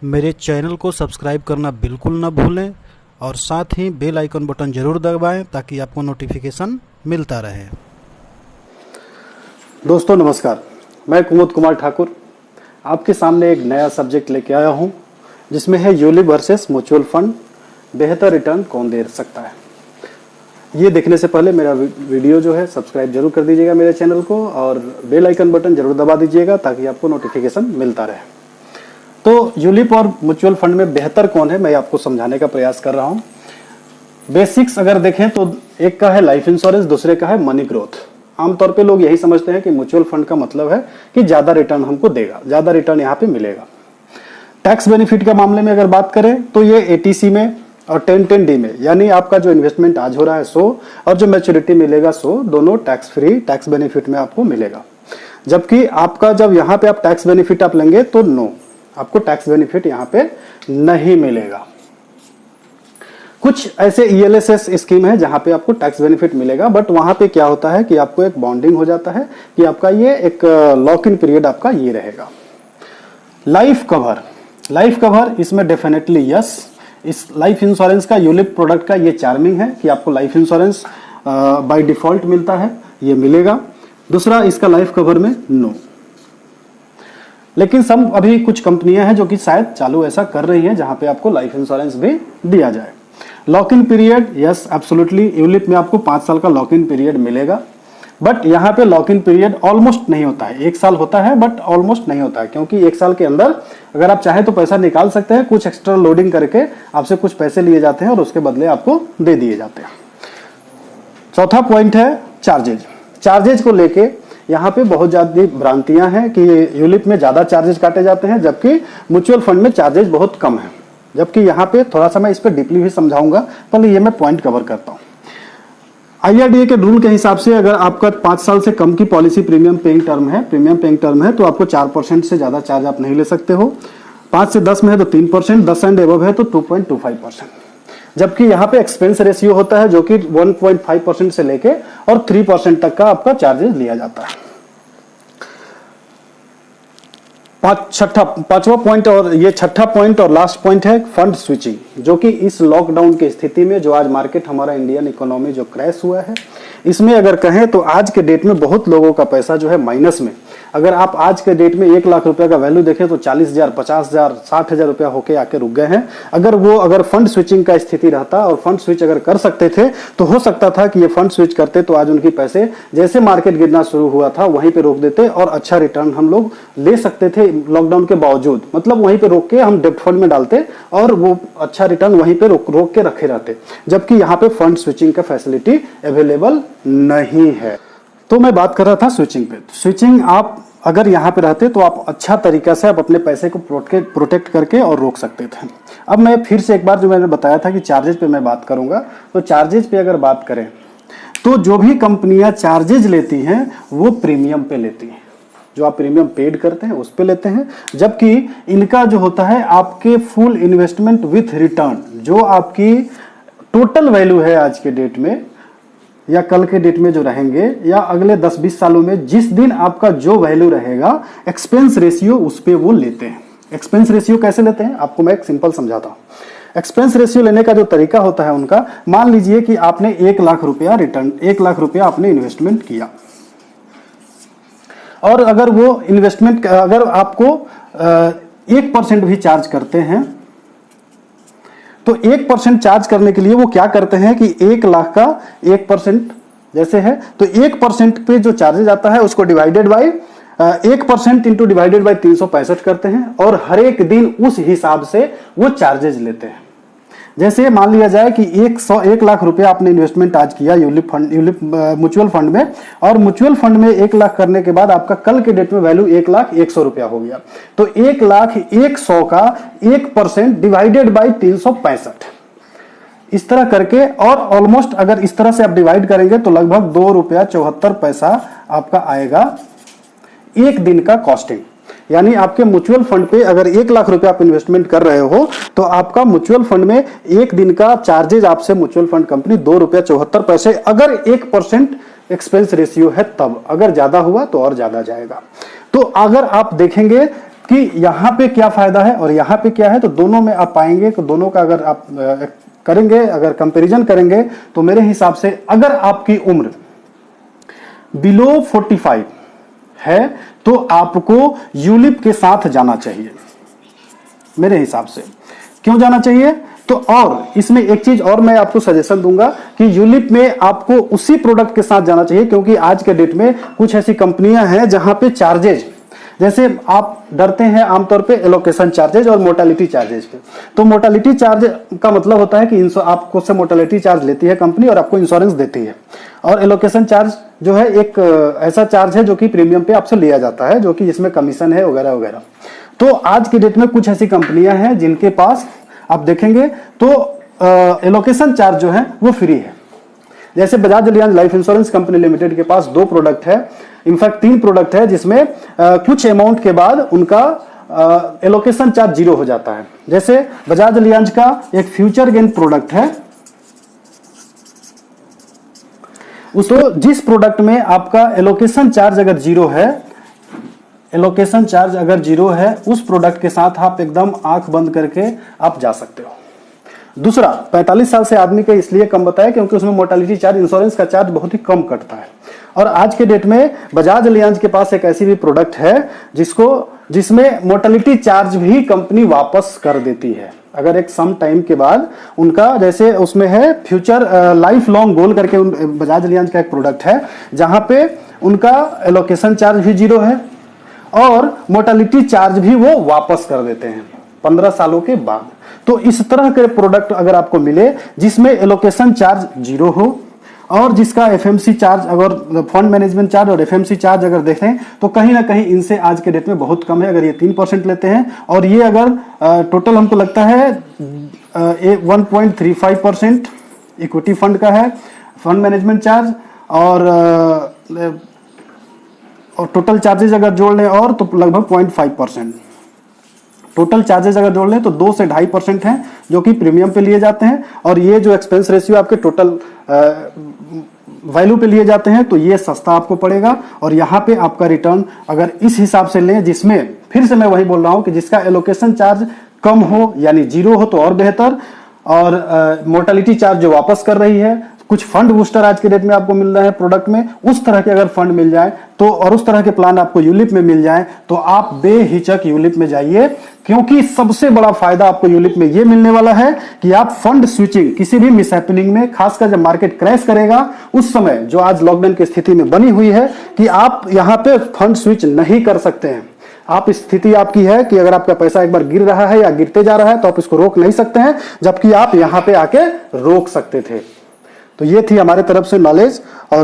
मेरे चैनल को सब्सक्राइब करना बिल्कुल ना भूलें और साथ ही बेल आइकन बटन ज़रूर दबाएं ताकि आपको नोटिफिकेशन मिलता रहे। दोस्तों नमस्कार, मैं कुमुद कुमार ठाकुर आपके सामने एक नया सब्जेक्ट लेके आया हूं जिसमें है यूलिप वर्सेस म्यूचुअल फंड, बेहतर रिटर्न कौन दे सकता है। ये देखने से पहले मेरा वीडियो जो है सब्सक्राइब जरूर कर दीजिएगा मेरे चैनल को और बेल आइकन बटन जरूर दबा दीजिएगा ताकि आपको नोटिफिकेशन मिलता रहे। तो यूलिप और म्यूचुअल फंड में बेहतर कौन है, मैं आपको समझाने का प्रयास कर रहा हूं। बेसिक्स अगर देखें तो एक का है लाइफ इंश्योरेंस, दूसरे का है मनी ग्रोथ। आमतौर पे लोग यही समझते हैं कि म्यूचुअल फंड का मतलब है कि ज्यादा रिटर्न हमको देगा, ज्यादा रिटर्न यहाँ पे मिलेगा। टैक्स बेनिफिट के मामले में अगर बात करें तो ये एटीसी में और 1010D में, यानी आपका जो इन्वेस्टमेंट आज हो रहा है 100 और जो मैच्योरिटी मिलेगा 100, दोनों टैक्स फ्री टैक्स बेनिफिट में आपको मिलेगा। जबकि आपका जब यहाँ पे आप टैक्स बेनिफिट आप लेंगे तो नो, आपको टैक्स बेनिफिट यहाँ पे नहीं मिलेगा। कुछ ऐसे ELSS स्कीम है जहां पे आपको टैक्स बेनिफिट मिलेगा, बट वहां पे क्या होता है कि आपको एक बॉन्डिंग हो जाता है कि आपका ये एक लॉक इन पीरियड आपका ये रहेगा। लाइफ कवर इसमें डेफिनेटली यस। इस लाइफ इंश्योरेंस का यूलिप प्रोडक्ट का ये चार्मिंग है कि आपको लाइफ इंश्योरेंस बाय डिफॉल्ट मिलता है, ये मिलेगा। दूसरा, इसका लाइफ कवर में नो। लेकिन सब अभी कुछ कंपनियां हैं जो कि शायद चालू ऐसा कर रही हैं जहां पे आपको लाइफ इंश्योरेंस भी दिया जाए। Lock in period, yes absolutely, ULIP में आपको 5 साल का लॉक इन पीरियड मिलेगा, बट यहाँ पे लॉक इन पीरियड ऑलमोस्ट नहीं होता है। 1 साल होता है बट ऑलमोस्ट नहीं होता है, क्योंकि 1 साल के अंदर अगर आप चाहे तो पैसा निकाल सकते हैं, कुछ एक्स्ट्रा लोडिंग करके आपसे कुछ पैसे लिए जाते हैं और उसके बदले आपको दे दिए जाते हैं। चौथा पॉइंट है चार्जेज को लेके यहाँ पे बहुत ज्यादा भ्रांतियां हैं कि यूलिप में ज्यादा चार्जेज काटे जाते हैं जबकि म्यूचुअल फंड में चार्जेज बहुत कम है। जबकि यहाँ पे थोड़ा सा मैं इस पर डीपली भी समझाऊंगा, पहले ये मैं पॉइंट कवर करता हूँ। IRDA के रूल के हिसाब से अगर आपका 5 साल से कम की पॉलिसी प्रीमियम पेइंग टर्म है तो आपको 4% से ज्यादा चार्ज आप नहीं ले सकते हो। 5 से 10 में है तो 3%, 10 एंड एबव है तो 2.25%। जबकि यहाँ पे एक्सपेंस रेशियो होता है जो कि 1.5% से लेके और 3% तक का आपका चार्जेस लिया जाता है। पांचवा पॉइंट और ये छठा पॉइंट और लास्ट पॉइंट है फंड स्विचिंग, जो कि इस लॉकडाउन की स्थिति में जो आज मार्केट हमारा इंडियन इकोनॉमी जो क्रैश हुआ है, इसमें अगर कहें तो आज के डेट में बहुत लोगों का पैसा जो है माइनस में। अगर आप आज के डेट में 1 लाख रुपए का वैल्यू देखें तो 40,000, 50,000, 60,000 रुपया होके आके रुक गए हैं। अगर फंड स्विचिंग का स्थिति रहता और फंड स्विच अगर कर सकते थे तो हो सकता था कि ये फंड स्विच करते तो आज उनके पैसे जैसे मार्केट गिरना शुरू हुआ था वहीं पे रोक देते और अच्छा रिटर्न हम लोग ले सकते थे लॉकडाउन के बावजूद। मतलब वहीं पे रोक के हम डेब्ट फंड में डालते और वो अच्छा रिटर्न वहीं पे रोक के रखे रहते, जबकि यहाँ पे फंड स्विचिंग का फैसिलिटी अवेलेबल नहीं है। तो मैं बात कर रहा था स्विचिंग पे। स्विचिंग आप अगर यहाँ पे रहते तो आप अच्छा तरीका से आप अपने पैसे को प्रोटेक्ट करके और रोक सकते थे। अब मैं फिर से एक बार जो मैंने बताया था कि चार्जेज पे मैं बात करूंगा, तो चार्जेज पे अगर बात करें तो जो भी कंपनियां चार्जेज लेती हैं वो प्रीमियम पे लेती हैं, जो आप प्रीमियम पेड करते हैं उस पे लेते हैं। जबकि इनका जो होता है आपके फुल इन्वेस्टमेंट विथ रिटर्न, जो आपकी टोटल वैल्यू है आज के डेट में या कल के डेट में जो रहेंगे या अगले 10-20 सालों में जिस दिन आपका जो वैल्यू रहेगा, एक्सपेंस रेशियो उस पे वो लेते हैं। एक्सपेंस रेशियो कैसे लेते हैं आपको मैं एक सिंपल समझाता हूं। एक्सपेंस रेशियो लेने का जो तरीका होता है उनका, मान लीजिए कि आपने 1 लाख रुपया रिटर्न, 1 लाख रुपया आपने इन्वेस्टमेंट किया और अगर वो इन्वेस्टमेंट अगर आपको 1% भी चार्ज करते हैं तो 1% चार्ज करने के लिए वो क्या करते हैं कि 1 लाख का 1% जैसे है तो 1% पे जो चार्जेज आता है उसको divided by 1% into divided by 365 करते हैं और हर एक दिन उस हिसाब से वो चार्जेज लेते हैं। जैसे मान लिया जाए कि 1 लाख रुपया आपने इन्वेस्टमेंट आज किया यूलिप म्यूचुअल फंड में, और म्यूचुअल फंड में 1 लाख करने के बाद आपका कल के डेट में वैल्यू 1,01,00,000 रुपया हो गया, तो 1,01,00,000 का 1% डिवाइडेड बाई 365 इस तरह करके, और ऑलमोस्ट अगर इस तरह से आप डिवाइड करेंगे तो लगभग 2 रुपया 74 पैसा आपका आएगा एक दिन का कॉस्टिंग। यानी आपके म्यूचुअल फंड पे अगर 1 लाख रुपए आप इन्वेस्टमेंट कर रहे हो तो आपका म्यूचुअल फंड में एक दिन का चार्जेज आपसे म्यूचुअल फंड कंपनी 2 रुपया 74 पैसे, अगर 1% एक्सपेंस रेशियो है तब, अगर ज्यादा हुआ तो और ज्यादा जाएगा। तो अगर आप देखेंगे कि यहाँ पे क्या फायदा है और यहाँ पे क्या है, तो दोनों में आप पाएंगे कि दोनों का अगर आप करेंगे, अगर कंपैरिजन करेंगे, तो मेरे हिसाब से अगर आपकी उम्र बिलो 45 है तो आपको यूलिप के साथ जाना चाहिए मेरे हिसाब से। क्यों जाना चाहिए? तो और इसमें एक चीज और मैं आपको सजेशन दूंगा कि यूलिप में आपको उसी प्रोडक्ट के साथ जाना चाहिए, क्योंकि आज के डेट में कुछ ऐसी कंपनियां हैं जहां पे चार्जेज, जैसे आप डरते हैं आमतौर पे एलोकेशन चार्जेज और मोर्टेलिटी चार्जेज पे। तो मोर्टेलिटी चार्ज का मतलब होता है कि आपको से मोर्टेलिटी चार्ज लेती है कंपनी और आपको इंश्योरेंस देती है, और एलोकेशन चार्ज जो है एक ऐसा चार्ज है जो कि प्रीमियम पे आपसे लिया जाता है, जो कि जिसमें कमीशन है वगैरह वगैरह। तो आज की डेट में कुछ ऐसी कंपनियां हैं जिनके पास आप देखेंगे तो एलोकेशन चार्ज जो है वो फ्री है। जैसे Bajaj Allianz life insurance company limited के पास 2 प्रोडक्ट है, इनफैक्ट 3 प्रोडक्ट है, जिसमें कुछ अमाउंट के बाद उनका एलोकेशन चार्ज 0 हो जाता है। जैसे बजाज अलियांज का एक फ्यूचर गेन प्रोडक्ट है, तो जिस प्रोडक्ट में आपका एलोकेशन चार्ज अगर 0 है, एलोकेशन चार्ज अगर 0 है, उस प्रोडक्ट के साथ आप एकदम आंख बंद करके आप जा सकते हो। दूसरा, 45 साल से आदमी के इसलिए कम बताया क्योंकि उसमें मोर्टेलिटी चार्ज, इंश्योरेंस का चार्ज बहुत ही कम कटता है। और आज के डेट में बजाज अलियांज के पास एक ऐसी भी प्रोडक्ट है जिसमें मोर्टेलिटी चार्ज भी कंपनी वापस कर देती है अगर एक सम टाइम के बाद उनका, जैसे उसमें है फ्यूचर लाइफ लॉन्ग गोल करके बजाज अलियांज का एक प्रोडक्ट है जहां पे उनका एलोकेशन चार्ज भी 0 है और मोर्टेलिटी चार्ज भी वो वापस कर देते हैं 15 सालों के बाद। तो इस तरह के प्रोडक्ट अगर आपको मिले जिसमें एलोकेशन चार्ज 0 हो और जिसका एफएमसी चार्ज, अगर फंड मैनेजमेंट चार्ज और एफएमसी चार्ज अगर देखें तो कहीं ना कहीं इनसे आज के डेट में बहुत कम है। अगर ये 3% लेते हैं और ये अगर टोटल हमको लगता है 1.35% इक्विटी फंड का है फंड मैनेजमेंट चार्ज, और टोटल चार्जेस अगर जोड़ लें और तो लगभग 0.5%। टोटल चार्जेस अगर जोड़ लें तो 2 से 2.5% हैं जो कि प्रीमियम पे लिए जाते हैं, और ये जो एक्सपेंस रेशियो आपके टोटल वैल्यू पे लिए जाते हैं तो ये सस्ता आपको पड़ेगा। और यहाँ पे आपका रिटर्न अगर इस हिसाब से लें जिसमें, फिर से मैं वही बोल रहा हूँ कि जिसका एलोकेशन चार्ज कम हो यानी 0 हो तो और बेहतर, और मोर्टेलिटी चार्ज जो वापस कर रही है, कुछ फंड बूस्टर आज के डेट में आपको मिल रहा है प्रोडक्ट में, उस तरह के अगर फंड मिल जाए तो, और उस तरह के प्लान आपको यूलिप में मिल जाए तो आप बेहिचक यूलिप में जाइए, क्योंकि सबसे बड़ा फायदा आपको यूलिप में यह मिलने वाला है कि आप फंड स्विचिंग किसी भी मिसहैपनिंग में, खासकर जब मार्केट क्रैश करेगा उस समय, जो आज लॉकडाउन की स्थिति में बनी हुई है कि आप यहां पे फंड स्विच नहीं कर सकते हैं। आप स्थिति आपकी है कि अगर आपका पैसा एक बार गिर रहा है या गिरते जा रहा है तो आप इसको रोक नहीं सकते हैं, जबकि आप यहां पे आके रोक सकते थे। तो ये थी हमारे तरफ से नॉलेज। और